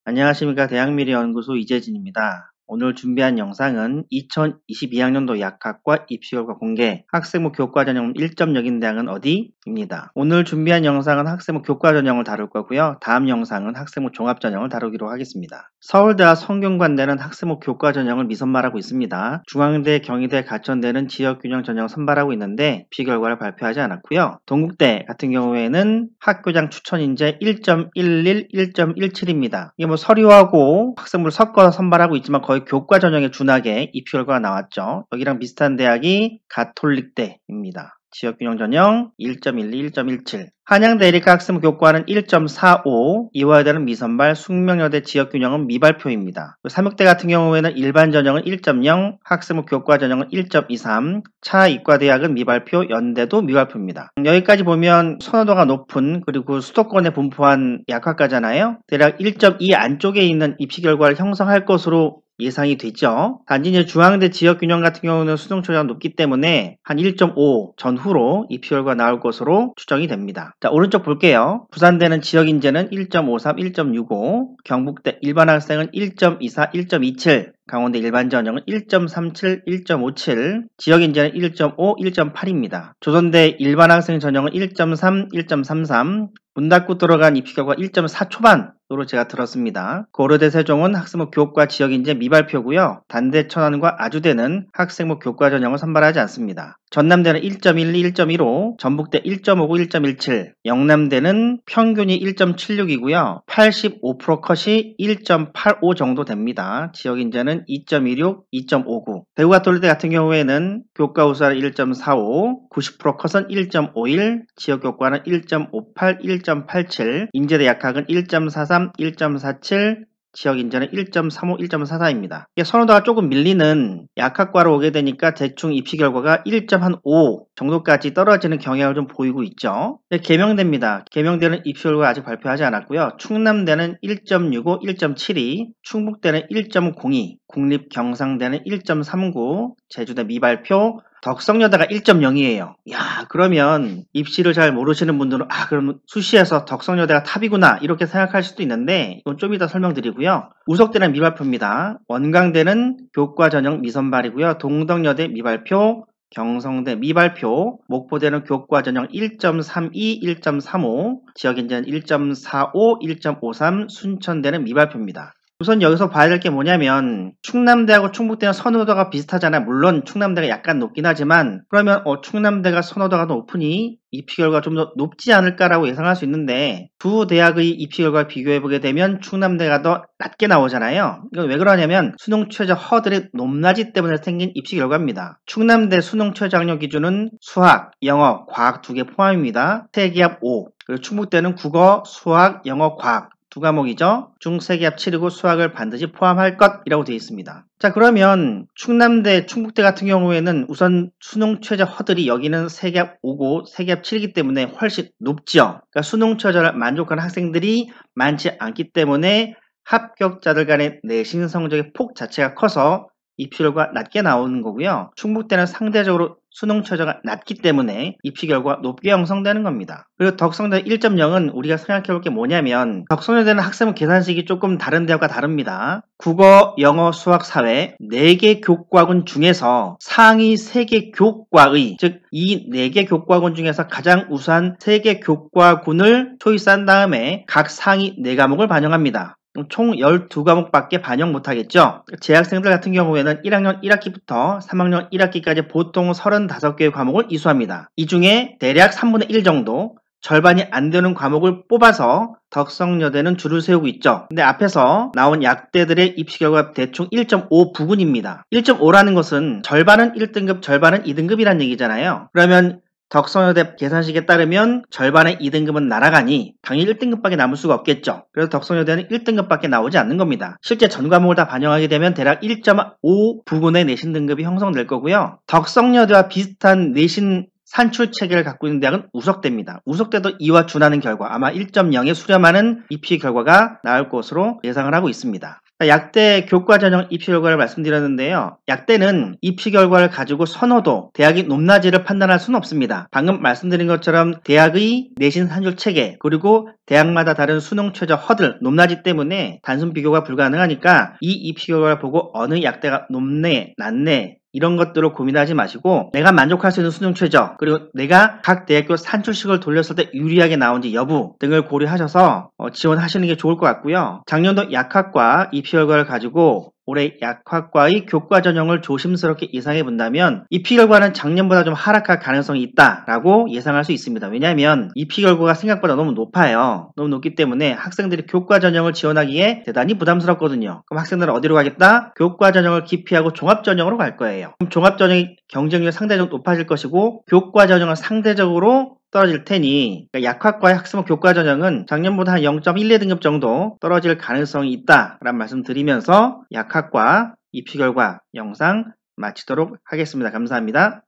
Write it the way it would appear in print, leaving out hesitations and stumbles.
안녕하십니까. 대학미래연구소 이재진입니다. 오늘 준비한 영상은 2022학년도 약학과 입시결과 공개 학생부 교과전형 1.0인 대학은 어디?입니다. 오늘 준비한 영상은 학생부 교과전형을 다룰 거고요. 다음 영상은 학생부 종합전형을 다루기로 하겠습니다. 서울대와 성균관대는 학생부 교과전형을 미선발하고 있습니다. 중앙대, 경희대, 가천대는 지역균형 전형을 선발하고 있는데 입시결과를 발표하지 않았고요. 동국대 같은 경우에는 학교장 추천인재 1.11, 1.17입니다. 이게 서류하고 학생부를 섞어서 선발하고 있지만 거의 교과 전형에 준하게 입시 결과가 나왔죠. 여기랑 비슷한 대학이 가톨릭대입니다. 지역균형 전형 1.12, 1.17. 한양대 에리카 학생부 교과는 1.45, 이화여대는 미선발, 숙명여대 지역균형은 미발표입니다. 삼육대 같은 경우에는 일반 전형은 1.0, 학생부 교과 전형은 1.23, 차이과대학은 미발표, 연대도 미발표입니다. 여기까지 보면 선호도가 높은 그리고 수도권에 분포한 약학과잖아요. 대략 1.2 안쪽에 있는 입시 결과를 형성할 것으로 예상이 되죠. 단지 이제 중앙대 지역균형 같은 경우는 수능 초점이 높기 때문에 한 1.5 전후로 입시 결과 나올 것으로 추정이 됩니다. 자, 오른쪽 볼게요. 부산대는 지역인재는 1.53, 1.65, 경북대 일반 학생은 1.24, 1.27, 강원대 일반 전형은 1.37, 1.57, 지역인재는 1.5, 1.8입니다. 조선대 일반 학생 전형은 1.3, 1.33, 문 닫고 들어간 입시 결과 1.4 초반으로 제가 들었습니다. 고려대 세종은 학생부 교과 지역인재 미발표고요. 단대 천안과 아주대는 학생부 교과 전형을 선발하지 않습니다. 전남대는 1.12, 1.15, 전북대 1.59, 1.17, 영남대는 평균이 1.76이고요. 85% 컷이 1.85 정도 됩니다. 지역인재는 2.26, 2.59. 대구가톨릭대 같은 경우에는 교과 우수는 1.45, 90% 컷은 1.51, 지역교과는 1.58, 1.87, 인재대 약학은 1.43, 1.47, 지역인재는 1.35, 1.44입니다. 선호도가 조금 밀리는 약학과로 오게 되니까 대충 입시 결과가 1.5 정도까지 떨어지는 경향을 좀 보이고 있죠. 계명대입니다. 계명대는 입시 결과 아직 발표하지 않았고요. 충남대는 1.65, 1.72, 충북대는 1.02, 국립경상대는 1.39, 제주대 미발표, 덕성여대가 1.0이에요. 야, 그러면 입시를 잘 모르시는 분들은 그럼 수시에서 덕성여대가 탑이구나 이렇게 생각할 수도 있는데 이건 좀 이따 설명드리고요. 우석대는 미발표입니다. 원광대는 교과 전형 미선발이고요. 동덕여대 미발표, 경성대 미발표, 목포대는 교과 전형 1.32, 1.35, 지역인재는 1.45, 1.53, 순천대는 미발표입니다. 우선 여기서 봐야 될 게 뭐냐면 충남대하고 충북대는 선호도가 비슷하잖아요. 물론 충남대가 약간 높긴 하지만 그러면 충남대가 선호도가 높으니 입시 결과가 좀 더 높지 않을까라고 예상할 수 있는데 두 대학의 입시 결과를 비교해보게 되면 충남대가 더 낮게 나오잖아요. 이건 왜 그러냐면 수능 최저 허들이 높낮이 때문에 생긴 입시 결과입니다. 충남대 수능 최저 학력 기준은 수학, 영어, 과학 2개 포함입니다. 세기합 5. 그리고 충북대는 국어, 수학, 영어, 과학 두 과목이죠. 중 세기합 7이고 수학을 반드시 포함할 것이라고 되어 있습니다. 자, 그러면 충남대, 충북대 같은 경우에는 우선 수능 최저 허들이 여기는 세기합 5고 세기합 7이기 때문에 훨씬 높죠. 그러니까 수능 최저를 만족하는 학생들이 많지 않기 때문에 합격자들 간의 내신 성적의 폭 자체가 커서 입시 결과 낮게 나오는 거고요. 충북대는 상대적으로 수능 최저가 낮기 때문에 입시 결과 높게 형성되는 겁니다. 그리고 덕성대 1.0은 우리가 생각해 볼 게 뭐냐면 덕성여대는 학생부 계산식이 조금 다른 대학과 다릅니다. 국어, 영어, 수학, 사회 4개 교과군 중에서 상위 3개 교과의 즉 이 4개 교과군 중에서 가장 우수한 3개 교과군을 초이스한 다음에 각 상위 4과목을 반영합니다. 총 12과목밖에 반영 못하겠죠. 재학생들 같은 경우에는 1학년 1학기부터 3학년 1학기까지 보통 35개의 과목을 이수합니다. 이 중에 대략 3분의 1 정도 절반이 안 되는 과목을 뽑아서 덕성여대는 줄을 세우고 있죠. 근데 앞에서 나온 약대들의 입시 결과 대충 1.5 부근입니다. 1.5라는 것은 절반은 1등급, 절반은 2등급이라는 얘기잖아요. 그러면 덕성여대 계산식에 따르면 절반의 2등급은 날아가니 당연히 1등급밖에 남을 수가 없겠죠. 그래서 덕성여대는 1등급밖에 나오지 않는 겁니다. 실제 전 과목을 다 반영하게 되면 대략 1.5 부근의 내신 등급이 형성될 거고요. 덕성여대와 비슷한 내신 산출 체계를 갖고 있는 대학은 우석대입니다. 우석대도 이와 준하는 결과 아마 1.0에 수렴하는 입시 결과가 나올 것으로 예상을 하고 있습니다. 약대 교과 전형 입시 결과를 말씀드렸는데요. 약대는 입시 결과를 가지고 선호도, 대학의 높낮이를 판단할 수는 없습니다. 방금 말씀드린 것처럼 대학의 내신 산출 체계, 그리고 대학마다 다른 수능 최저 허들, 높낮이 때문에 단순 비교가 불가능하니까 이 입시 결과를 보고 어느 약대가 높네, 낮네, 이런 것들을 고민하지 마시고 내가 만족할 수 있는 수능 최저, 그리고 내가 각 대학교 산출식을 돌렸을 때 유리하게 나온지 여부 등을 고려하셔서 지원하시는 게 좋을 것 같고요. 작년도 약학과 입시 결과를 가지고 올해 약학과의 교과 전형을 조심스럽게 예상해 본다면 입시 결과는 작년보다 좀 하락할 가능성이 있다라고 예상할 수 있습니다. 왜냐하면 입시 결과가 생각보다 너무 높아요. 너무 높기 때문에 학생들이 교과 전형을 지원하기에 대단히 부담스럽거든요. 그럼 학생들은 어디로 가겠다? 교과 전형을 기피하고 종합 전형으로 갈 거예요. 그럼 종합 전형의 경쟁률이 상대적으로 높아질 것이고 교과 전형은 상대적으로 떨어질 테니 약학과의 학생부 교과 전형은 작년보다 한 0.12 등급 정도 떨어질 가능성이 있다라는 말씀 드리면서 약학과 입시 결과 영상 마치도록 하겠습니다. 감사합니다.